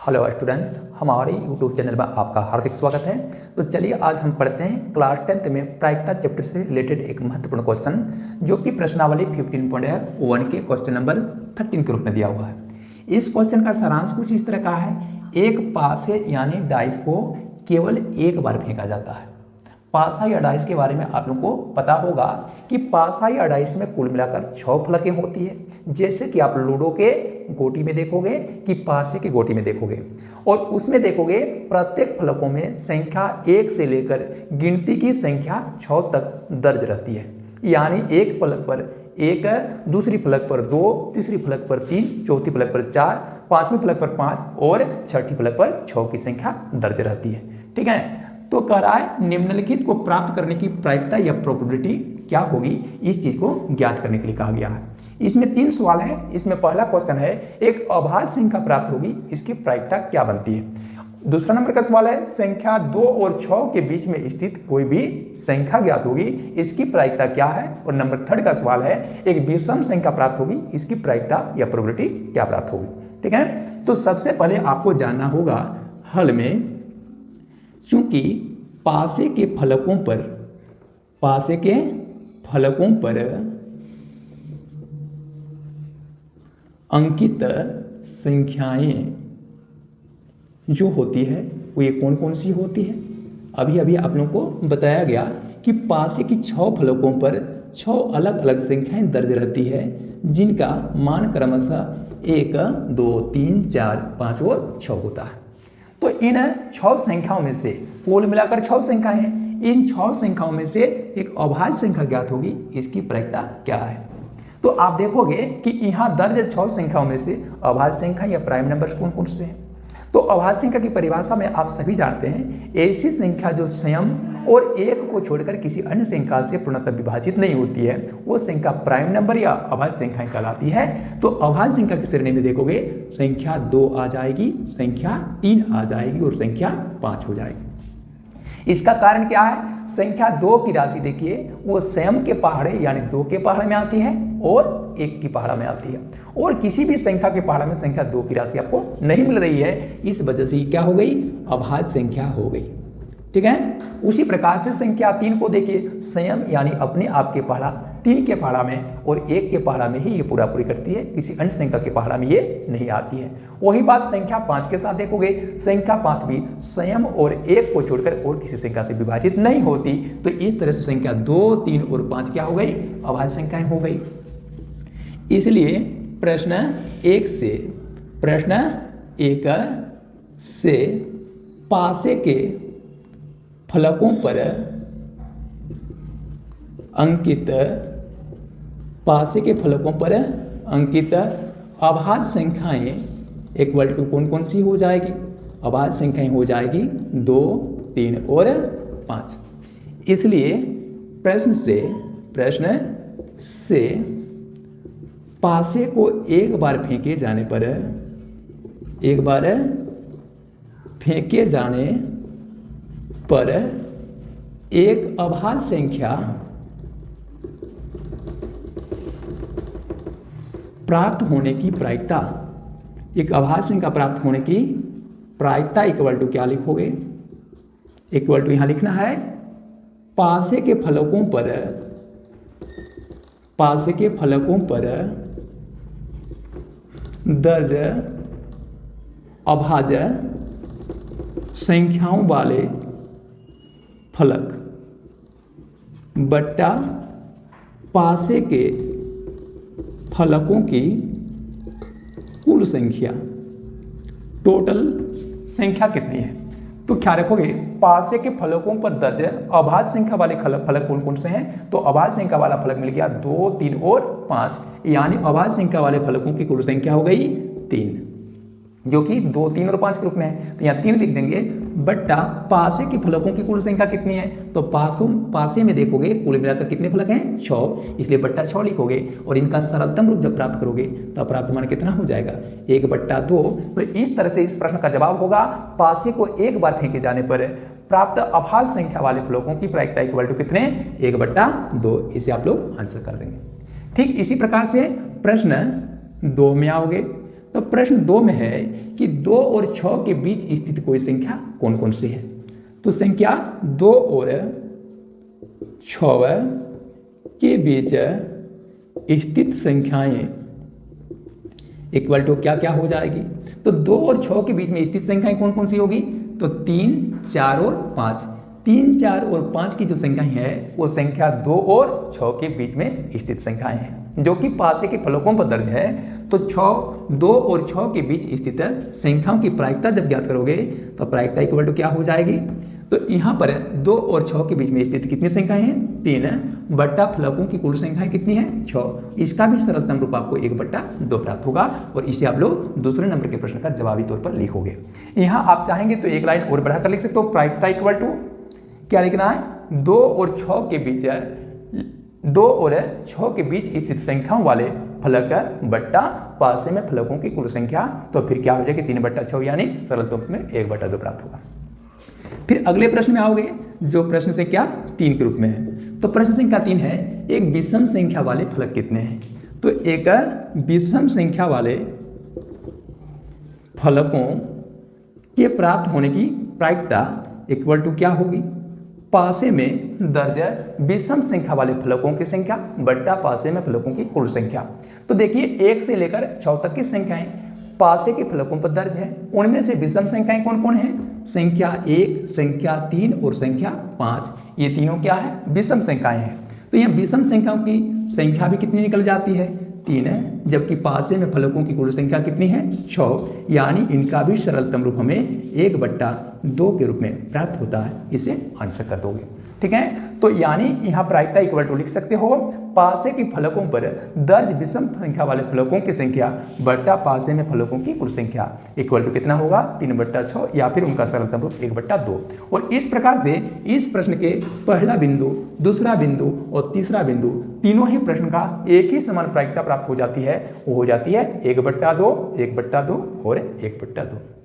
Hello students, हमारे YouTube channel में आपका हार्दिक स्वागत है। तो चलिए आज हम पढ़ते हैं क्लास 10th में प्रायिकता चैप्टर से रिलेटेड एक महत्वपूर्ण क्वेश्चन, जो कि प्रश्नावली 15.1 के क्वेश्चन नंबर 13 के रूप में दिया हुआ है। इस क्वेश्चन का सारांश कुछ इस तरह का है। एक पासे यानी डाइस को केवल एक बार फेंका जाता है। पासा या डाइस के बारे में आप लोगों को पता होगा कि पासा या डाइस में कुल मिलाकर 6 फलकें होती है। जैसे कि आप लूडो के गोटी में देखोगे कि पासे की गोटी में देखोगे, और उसमें देखोगे प्रत्येक फलकों में संख्या 1 से लेकर गिनती की संख्या 6 तक दर्ज रहती है। यानी एक फलक पर 1, दूसरी फलक पर 2, तीसरी फलक पर 3, चौथी फलक पर 4, पांचवीं फलक पर 5 और छठी फलक पर 6 की संख्या दर्ज रहती है। ठीक है, तो कह रहा है निम्नलिखित को प्राप्त करने की प्रायिकता या प्रोबेबिलिटी क्या होगी, इस चीज को ज्ञात करने के लिए कहा गया है। इसमें 3 सवाल है। इसमें पहला क्वेश्चन है एक अभाज्य संख्या प्राप्त होगी, इसकी प्रायिकता क्या बनती है। दूसरा नंबर का सवाल है संख्या 2 और 6 के बीच में स्थित कोई भी संख्या ज्ञात होगी, इसकी प्रायिकता क्या है। और नंबर 3 का सवाल है एक विषम संख्या प्राप्त होगी, इसकी प्रायिकता या प्रोबेबिलिटी क्या प्राप्त होगी। ठीक है, तो सबसे पहले आपको जानना होगा हल में, चूंकि पासे के फलकों पर अंकित संख्याएं जो होती है वो ये कौन कौन सी होती है। अभी आप लोगों को बताया गया कि पासे की 6 फलकों पर 6 अलग अलग संख्याएं दर्ज रहती है, जिनका मान क्रमशः 1, 2, 3, 4, 5 और 6 होता है। तो इन 6 संख्याओं में से कुल मिलाकर 6 संख्याएं हैं। इन 6 संख्याओं में से एक अभाज्य संख्या ज्ञात होगी, इसकी प्रायिकता क्या है। तो आप देखोगे कि यहाँ दर्ज 6 संख्याओं में से अभाज्य संख्या या प्राइम नंबर कौन कौन से हैं। तो अभाज्य संख्या की परिभाषा में आप सभी जानते हैं, ऐसी संख्या जो स्वयं और एक को छोड़कर किसी अन्य संख्या से पूर्णतः विभाजित नहीं होती है, वो संख्या प्राइम नंबर या अभाज्य संख्या कहलाती है। तो अभाज्य संख्या की श्रेणी में देखोगे संख्या 2 आ जाएगी, संख्या 3 आ जाएगी और संख्या 5 हो जाएगी। इसका कारण क्या है, संख्या 2 की राशि देखिए वो स्वयं के पहाड़े यानी 2 के पहाड़े में आती है और 1 की पहाड़ा में आती है, और किसी भी संख्या के पहाड़ा में संख्या 2 की राशि आपको नहीं मिल रही है। इस वजह से क्या हो गई, अभाज्य संख्या हो गई। ठीक है, उसी प्रकार से संख्या 3 को देखिए, स्वयं यानी अपने आप के पहाड़ा 3 के पहाड़ा में और 1 के पहाड़ा में ही ये पूरी करती है, किसी अन्य संख्या के पहाड़ा में ये नहीं आती है। वही बात संख्या 5 के साथ देखोगे, संख्या 5 भी स्वयं और 1 को छोड़कर और किसी संख्या से विभाजित नहीं होती। तो इस तरह से संख्या 2, 3 और 5 क्या हो गई, अभाज्य संख्याएं हो गई। इसलिए प्रश्न 1 से पासे के फलकों पर अंकित अभाज्य संख्याएं इक्वल टू कौन कौन सी हो जाएगी, अभाज्य संख्याएं हो जाएगी 2, 3 और 5। इसलिए प्रश्न से पासे को एक बार फेंके जाने पर एक अभाज्य संख्या प्राप्त होने की प्रायिकता, एक अभाज्य संख्या प्राप्त होने की प्रायिकता इक्वल टू क्या लिखोगे, इक्वल टू यहां लिखना है पासे के फलकों पर दर्ज अभाज्य संख्याओं वाले फलक बट्टा पासे के फलकों की कुल संख्या, टोटल संख्या कितनी है। तो क्या रखोगे, पासे के फलकों पर दर्ज अभाज्य संख्या वाले फलक कौन कौन से हैं। तो अभाज्य संख्या वाला फलक मिल गया 2, 3 और 5, यानी अभाज्य संख्या वाले फलकों की कुल संख्या हो गई 3, जो कि 2, 3 और 5 के रूप में है। तो यहाँ 3 लिख देंगे बट्टा पासे के फलकों की कुल संख्या कितनी है। तो पासे में देखोगे कुल मिलाकर कितने फलक हैं, 6, इसलिए बट्टा 6 लिखोगे और इनका सरलतम रूप जब प्राप्त करोगे तो प्राप्त मान कितना हो जाएगा, 1/2। तो इस तरह से इस प्रश्न का जवाब होगा पासे को एक बार फेंके जाने पर प्राप्त अभाज्य संख्या वाले फलकों की प्रायिकता इक्वल टू कितने, 1/2। इसे आप लोग आंसर कर देंगे। ठीक इसी प्रकार से प्रश्न 2 में आओगे तो प्रश्न 2 में है कि 2 और 6 के बीच स्थित कोई संख्या कौन कौन सी है। तो संख्या 2 और 6 के बीच स्थित संख्याएं इक्वल टू क्या क्या हो जाएगी। तो 2 और 6 के बीच में स्थित संख्याएं कौन कौन सी होगी। तो 3, 4 और 5। 3, 4 और 5 की जो संख्याएं हैं वो संख्या 2 और 6 के बीच में स्थित संख्याएं हैं जो कि पासे के फलकों पर दर्ज है। तो 2 और 6 के बीच स्थित संख्याओं की प्रायिकता जब ज्ञात करोगे तो प्रायिकता इक्वल टू क्या हो जाएगी। तो यहाँ पर 2 और 6 के बीच में स्थित कितनी संख्याएं हैं 3 बट्टा फलकों की कुल संख्याएं कितनी है 6। इसका भी सरलतम रूप आपको 1/2 प्राप्त होगा और इसे आप लोग दूसरे नंबर के प्रश्न का जवाबी तौर पर लिखोगे। यहाँ आप चाहेंगे तो एक लाइन और बढ़ाकर लिख सकते हो। प्रायिकता इक्वल टू क्या लिखना है 2 और 6 के बीच 2 और 6 के बीच स्थित संख्याओं वाले फलक बट्टा पासे में फलकों की कुल संख्या। तो फिर क्या हो जाएगी 3/6 यानी सरल रूप में 1/2 प्राप्त होगा। फिर अगले प्रश्न में आओगे जो प्रश्न संख्या 3 के रूप में है। तो प्रश्न संख्या 3 है एक विषम संख्या वाले फलक कितने हैं। तो एक विषम संख्या वाले फलकों के प्राप्त होने की प्रायिकता इक्वल टू क्या होगी पासे में दर्ज विषम संख्या वाले फलकों की संख्या बट्टा पासे में फलकों की कुल संख्या। तो देखिए 1 से लेकर 6 तक की संख्याएं पासे के फलकों पर दर्ज है। उनमें से विषम संख्याएं कौन कौन है संख्या 1, संख्या 3 और संख्या 5। ये तीनों क्या है विषम संख्याएं हैं। तो यहाँ विषम संख्याओं की संख्या भी कितनी निकल जाती है 3 है, जबकि पासे में फलकों की कुल संख्या कितनी है 6। यानी इनका भी सरलतम रूप हमें 1/2 के रूप में प्राप्त होता है। इसे आंसर कर दोगे। ठीक है, तो यानी यहाँ प्रायिकता इक्वल टू लिख सकते हो पासे के फलकों पर दर्ज विषम संख्या वाले फलकों की संख्या बट्टा पासे में फलकों की कुल संख्या इक्वल टू कितना होगा 3/6 या फिर उनका सरलतम रूप 1/2। और इस प्रकार से इस प्रश्न के पहला बिंदु, दूसरा बिंदु और तीसरा बिंदु तीनों ही प्रश्न का एक ही समान प्रायिकता प्राप्त हो जाती है। वो हो जाती है 1/2, 1/2 और 1/2।